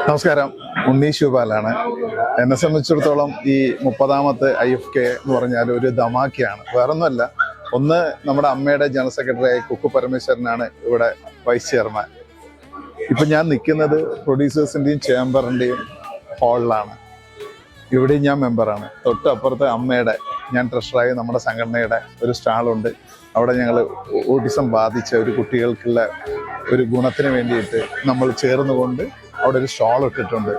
നമസ്കാരം, ഉണ്ണി ശിവപാലാണ്. എന്നെ സംബന്ധിച്ചിടത്തോളം ഈ 30ാമത്തെ IFK എന്ന് പറഞ്ഞാൽ ഒരു ധമാക്കിയാണ്. വേറൊന്നുമല്ല, ഒന്ന് നമ്മുടെ അമ്മയുടെ ജനറൽ സെക്രട്ടറിയായ കുക്കു പരമേശ്വരനാണ് ഇവിടെ വൈസ് ചെയർമാൻ. ഇപ്പൊ ഞാൻ നിൽക്കുന്നത് പ്രൊഡ്യൂസേഴ്സിന്റെയും ചേംബറിന്റെയും ഹാളിലാണ്. ഇവിടെയും ഞാൻ മെമ്പറാണ്. തൊട്ടപ്പുറത്ത് അമ്മയുടെ, ഞാൻ ട്രഷറായി നമ്മുടെ സംഘടനയുടെ ഒരു സ്റ്റാളുണ്ട്. അവിടെ ഞങ്ങൾ ഓട്ടിസം ബാധിച്ച ഒരു കുട്ടികൾക്കുള്ള ഒരു ഗുണത്തിന് വേണ്ടിയിട്ട് നമ്മൾ ചേർന്നുകൊണ്ട് അവിടെ ഒരു സ്റ്റോൾ ഇട്ടിട്ടുണ്ട്.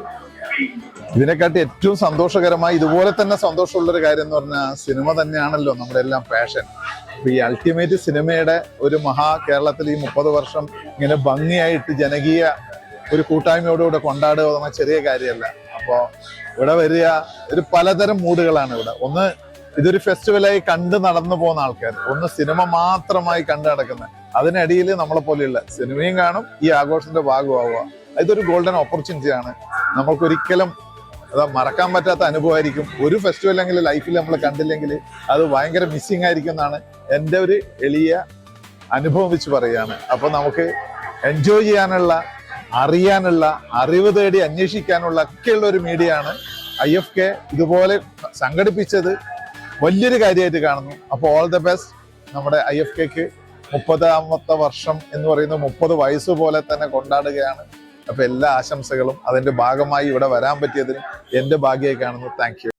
ഇതിനെക്കാട്ടി ഏറ്റവും സന്തോഷകരമായി, ഇതുപോലെ തന്നെ സന്തോഷമുള്ളൊരു കാര്യം എന്ന് പറഞ്ഞാൽ സിനിമ തന്നെയാണല്ലോ നമ്മുടെ എല്ലാം പാഷൻ. അപ്പൊ ഈ അൾട്ടിമേറ്റ് സിനിമയുടെ ഒരു കേരളത്തിൽ ഈ 30 വർഷം ഇങ്ങനെ ഭംഗിയായിട്ട് ജനകീയ ഒരു കൂട്ടായ്മയോടുകൂടെ കൊണ്ടാടുക എന്ന ചെറിയ കാര്യമല്ല. അപ്പോൾ ഇവിടെ വരിക ഒരു പലതരം മൂഡുകളാണ് ഇവിടെ. ഒന്ന്, ഇതൊരു ഫെസ്റ്റിവലായി കണ്ട് നടന്നു പോകുന്ന ആൾക്കാർ, ഒന്ന് സിനിമ മാത്രമായി കണ്ടു നടക്കുന്നത്, അതിനിടയിൽ നമ്മളെ പോലെയുള്ള സിനിമയും കാണും, ഈ ആഘോഷത്തിന്റെ ഭാഗമാവുക. ഇതൊരു ഗോൾഡൻ ഓപ്പർച്യൂണിറ്റിയാണ്. നമ്മൾക്കൊരിക്കലും മറക്കാൻ പറ്റാത്ത അനുഭവമായിരിക്കും. ഒരു ഫെസ്റ്റിവലെങ്കിലും ലൈഫിൽ നമ്മൾ കണ്ടില്ലെങ്കിൽ അത് ഭയങ്കര മിസ്സിങ് ആയിരിക്കും എന്നാണ് എൻ്റെ ഒരു എളിയ അനുഭവം വെച്ച് പറയുകയാണ്. അപ്പൊ നമുക്ക് എൻജോയ് ചെയ്യാനുള്ള, അറിയാനുള്ള, അറിവ് തേടി അന്വേഷിക്കാനുള്ള ഒക്കെയുള്ള ഒരു മീഡിയ ആണ് IFK. ഇതുപോലെ സംഘടിപ്പിച്ചത് വലിയൊരു കാര്യമായിട്ട് കാണുന്നു. അപ്പോൾ ഓൾ ദ ബെസ്റ്റ്. നമ്മുടെ IFKക്ക് 30ാമത്തെ വർഷം എന്ന് പറയുന്നത് 30 വയസ്സ് പോലെ തന്നെ കൊണ്ടാടുകയാണ്. അപ്പൊ എല്ലാ ആശംസകളും. അതിന്റെ ഭാഗമായി ഇവിടെ വരാൻ പറ്റിയതിന് എന്റെ ഭാഗ്യമായി കാണുന്നു. Thank you.